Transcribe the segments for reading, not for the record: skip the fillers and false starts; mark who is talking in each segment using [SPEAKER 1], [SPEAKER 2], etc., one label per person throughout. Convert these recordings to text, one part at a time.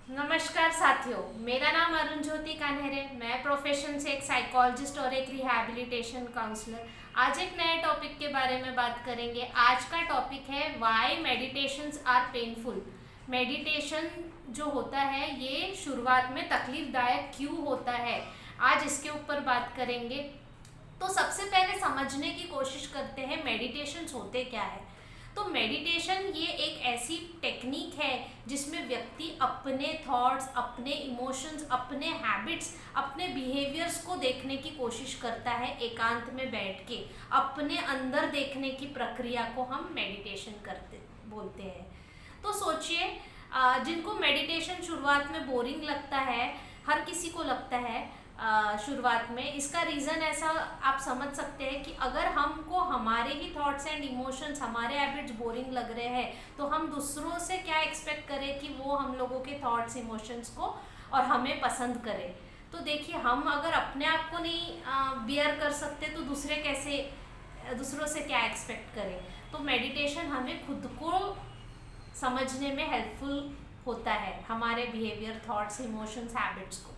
[SPEAKER 1] नमस्कार साथियों, मेरा नाम अरुण ज्योति कान्हेरे। मैं प्रोफेशन से एक साइकोलॉजिस्ट और एक रिहैबिलिटेशन काउंसलर। आज एक नए टॉपिक के बारे में बात करेंगे। आज का टॉपिक है why meditations are painful. Meditation जो होता है ये शुरुआत में तकलीफदायक क्यों होता है, आज इसके ऊपर बात करेंगे। तो सबसे पहले समझने की कोशिश करते हैं मेडिटेशंस होते क्या है। तो मेडिटेशन ये एक ऐसी टेक्निक है जिसमें व्यक्ति अपने थॉट्स, अपने इमोशंस, अपने हैबिट्स, अपने बिहेवियर्स को देखने की कोशिश करता है। एकांत में बैठ के अपने अंदर देखने की प्रक्रिया को हम मेडिटेशन करते बोलते हैं। तो सोचिए, जिनको मेडिटेशन शुरुआत में बोरिंग लगता है, हर किसी को लगता है शुरुआत में। इसका रीज़न ऐसा आप समझ सकते हैं कि अगर हमको हमारे ही थॉट्स एंड इमोशंस, हमारे हैबिट्स बोरिंग लग रहे हैं तो हम दूसरों से क्या एक्सपेक्ट करें कि वो हम लोगों के थॉट्स, इमोशंस को और हमें पसंद करें। तो देखिए, हम अगर अपने आप को नहीं बियर कर सकते तो दूसरों से क्या एक्सपेक्ट करें। तो मेडिटेशन हमें खुद को समझने में हेल्पफुल होता है, हमारे बिहेवियर, थॉट्स, इमोशंस, हैबिट्स को।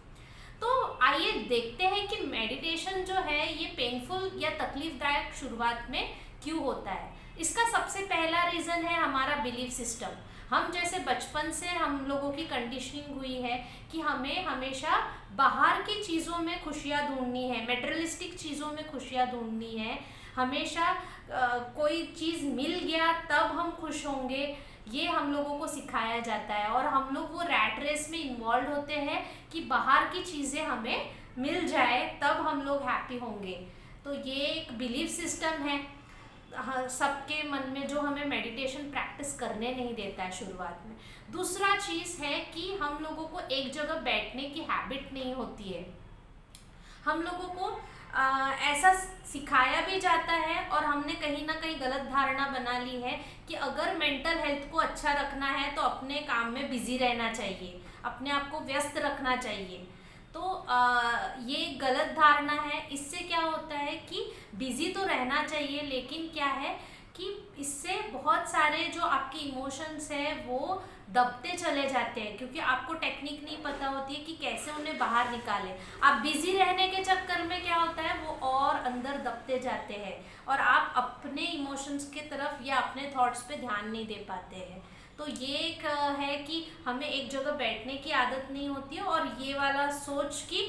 [SPEAKER 1] तो आइए देखते हैं कि मेडिटेशन जो है ये पेनफुल या तकलीफदायक शुरुआत में क्यों होता है। इसका सबसे पहला रीज़न है हमारा बिलीफ सिस्टम। हम जैसे बचपन से हम लोगों की कंडीशनिंग हुई है कि हमें हमेशा बाहर की चीज़ों में खुशियाँ ढूंढनी है, मेटेरियलिस्टिक चीज़ों में खुशियाँ ढूंढनी है। हमेशा कोई चीज़ मिल गया तब हम खुश होंगे, ये हम लोगों को सिखाया जाता है। और हम लोग वो रैट रेस में इन्वॉल्व होते हैं कि बाहर की चीज़ें हमें मिल जाए तब हम लोग हैप्पी होंगे। तो ये एक बिलीफ सिस्टम है सबके मन में, जो हमें मेडिटेशन प्रैक्टिस करने नहीं देता है शुरुआत में। दूसरा चीज़ है कि हम लोगों को एक जगह बैठने की हैबिट नहीं होती है। हम लोगों को ऐसा सिखाया भी जाता है और हमने कहीं ना कहीं गलत धारणा बना ली है कि अगर मेंटल हेल्थ को अच्छा रखना है तो अपने काम में बिजी रहना चाहिए, अपने आप को व्यस्त रखना चाहिए। तो ये गलत धारणा है। इससे क्या होता है कि बिजी तो रहना चाहिए, लेकिन क्या है कि इससे बहुत सारे जो आपके इमोशंस हैं वो दबते चले जाते हैं, क्योंकि आपको टेक्निक नहीं पता होती है कि कैसे उन्हें बाहर निकालें। आप बिजी रहने के चक्कर में क्या होता है, वो और अंदर दबते जाते हैं और आप अपने इमोशंस के तरफ या अपने थॉट्स पे ध्यान नहीं दे पाते हैं। तो ये एक है कि हमें एक जगह बैठने की आदत नहीं होती है, और ये वाला सोच कि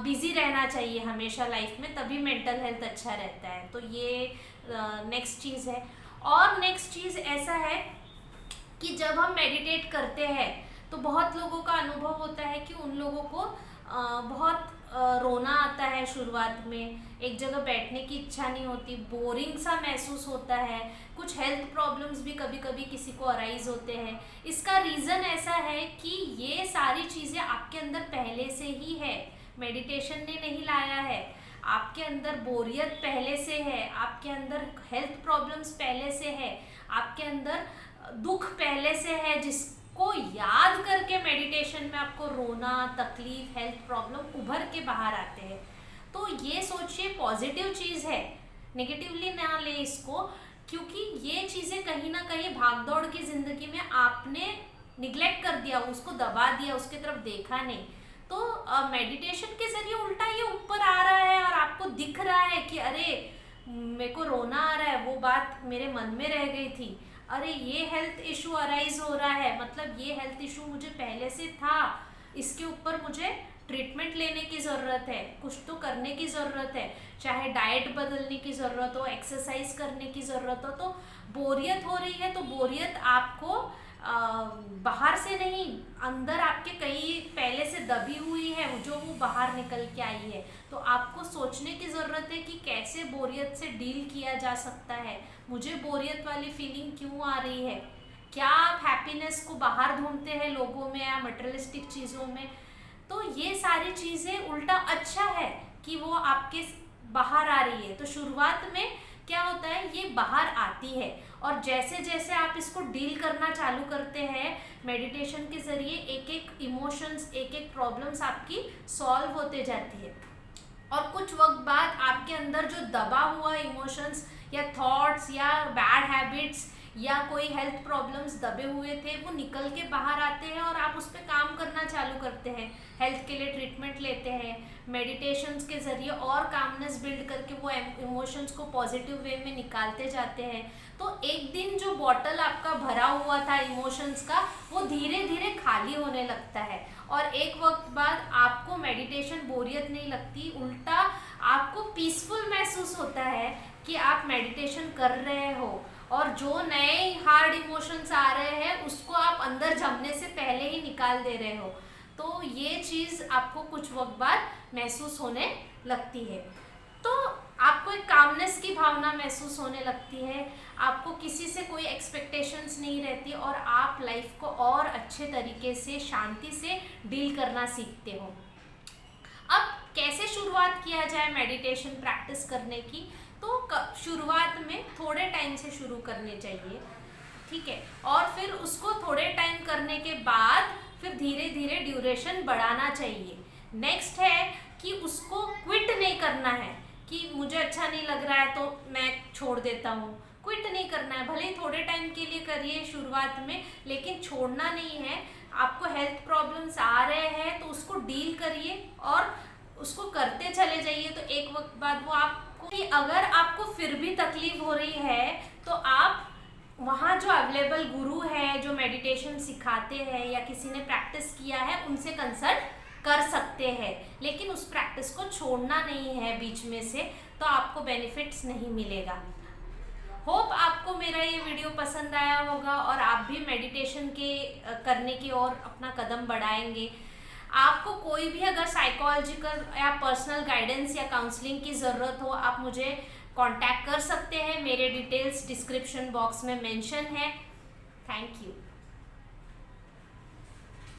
[SPEAKER 1] बिजी रहना चाहिए हमेशा लाइफ में, तभी मेंटल हेल्थ अच्छा रहता है। तो ये नेक्स्ट चीज़ है। और नेक्स्ट चीज़ ऐसा है कि जब हम मेडिटेट करते हैं तो बहुत लोगों का अनुभव होता है कि उन लोगों को बहुत रोना आता है शुरुआत में, एक जगह बैठने की इच्छा नहीं होती, बोरिंग सा महसूस होता है। कुछ हेल्थ प्रॉब्लम्स भी कभी कभी किसी को अराइज होते हैं। इसका रीज़न ऐसा है कि ये सारी चीज़ें आपके अंदर पहले से ही है, मेडिटेशन ने नहीं लाया है। आपके अंदर बोरियत पहले से है, आपके अंदर हेल्थ प्रॉब्लम्स पहले से है, आपके अंदर दुख पहले से है, जिसको याद करके मेडिटेशन में आपको रोना, तकलीफ, हेल्थ प्रॉब्लम उभर के बाहर आते हैं। तो ये सोचिए पॉजिटिव चीज़ है, नेगेटिवली ना ले इसको, क्योंकि ये चीज़ें कहीं ना कहीं भागदौड़ की ज़िंदगी में आपने निग्लेक्ट कर दिया, उसको दबा दिया, उसकी तरफ देखा नहीं। तो मेडिटेशन के जरिए उल्टा ये ऊपर आ रहा है और आपको दिख रहा है कि अरे मेरे को रोना आ रहा है, वो बात मेरे मन में रह गई थी, अरे ये हेल्थ इशू अराइज हो रहा है, मतलब ये हेल्थ इशू मुझे पहले से था, इसके ऊपर मुझे ट्रीटमेंट लेने की ज़रूरत है, कुछ तो करने की ज़रूरत है, चाहे डाइट बदलने की ज़रूरत हो, एक्सरसाइज करने की ज़रूरत हो। तो बोरियत हो रही है तो बोरियत आपको बाहर से नहीं, अंदर आपके कई पहले से दबी हुई है जो वो बाहर निकल के आई है। तो आपको सोचने की ज़रूरत है कि कैसे बोरियत से डील किया जा सकता है, मुझे बोरियत वाली फीलिंग क्यों आ रही है। क्या आप हैप्पीनेस को बाहर ढूंढते हैं लोगों में या मटेरियलिस्टिक चीज़ों में। तो ये सारी चीज़ें उल्टा अच्छा है कि वो आपके बाहर आ रही है। तो शुरुआत में क्या होता है, ये बाहर आती है, और जैसे जैसे आप इसको डील करना चालू करते हैं मेडिटेशन के ज़रिए, एक एक इमोशंस, एक एक प्रॉब्लम्स आपकी सॉल्व होते जाती है। और कुछ वक्त बाद आपके अंदर जो दबा हुआ इमोशंस या थॉट्स या बैड हैबिट्स या कोई हेल्थ प्रॉब्लम्स दबे हुए थे वो निकल के बाहर आते हैं और आप उस पर काम करना चालू करते हैं, हेल्थ के लिए ट्रीटमेंट लेते हैं, मेडिटेशंस के ज़रिए और कामनेस बिल्ड करके वो इमोशंस को पॉजिटिव वे में निकालते जाते हैं। तो एक दिन जो बॉटल आपका भरा हुआ था इमोशंस का, वो धीरे धीरे खाली होने लगता है और एक वक्त बाद आपको मेडिटेशन बोरियत नहीं लगती, उल्टा आपको पीसफुल महसूस होता है कि आप मेडिटेशन कर रहे हो और जो नए हार्ड इमोशंस आ रहे हैं उसको आप अंदर जमने से पहले ही निकाल दे रहे हो। तो ये चीज़ आपको कुछ वक्त बाद महसूस होने लगती है। तो आपको एक कामनेस की भावना महसूस होने लगती है, आपको किसी से कोई एक्सपेक्टेशंस नहीं रहती और आप लाइफ को और अच्छे तरीके से शांति से डील करना सीखते हो। अब कैसे शुरुआत किया जाए मेडिटेशन प्रैक्टिस करने की? तो शुरुआत में थोड़े टाइम से शुरू करने चाहिए, ठीक है, और फिर उसको थोड़े टाइम करने के बाद फिर धीरे धीरे ड्यूरेशन बढ़ाना चाहिए। नेक्स्ट है कि उसको क्विट नहीं करना है कि मुझे अच्छा नहीं लग रहा है तो मैं छोड़ देता हूँ, क्विट नहीं करना है। भले ही थोड़े टाइम के लिए करिए शुरुआत में, लेकिन छोड़ना नहीं है। आपको हेल्थ प्रॉब्लम्स आ रहे हैं तो उसको डील करिए और उसको करते चले जाइए। तो एक वक्त बाद वो आपको, कि अगर आपको फिर भी तकलीफ हो रही है तो आप वहाँ जो अवेलेबल गुरु है जो मेडिटेशन सिखाते हैं या किसी ने प्रैक्टिस किया है उनसे कंसल्ट कर सकते हैं, लेकिन उस प्रैक्टिस को छोड़ना नहीं है बीच में से, तो आपको बेनिफिट्स नहीं मिलेगा। होप आपको मेरा ये वीडियो पसंद आया होगा और आप भी मेडिटेशन के करने की ओर अपना कदम बढ़ाएंगे। आपको कोई भी अगर साइकोलॉजिकल या पर्सनल गाइडेंस या काउंसलिंग की ज़रूरत हो, आप मुझे कांटेक्ट कर सकते हैं। मेरे डिटेल्स डिस्क्रिप्शन बॉक्स में मेंशन है। Thank you.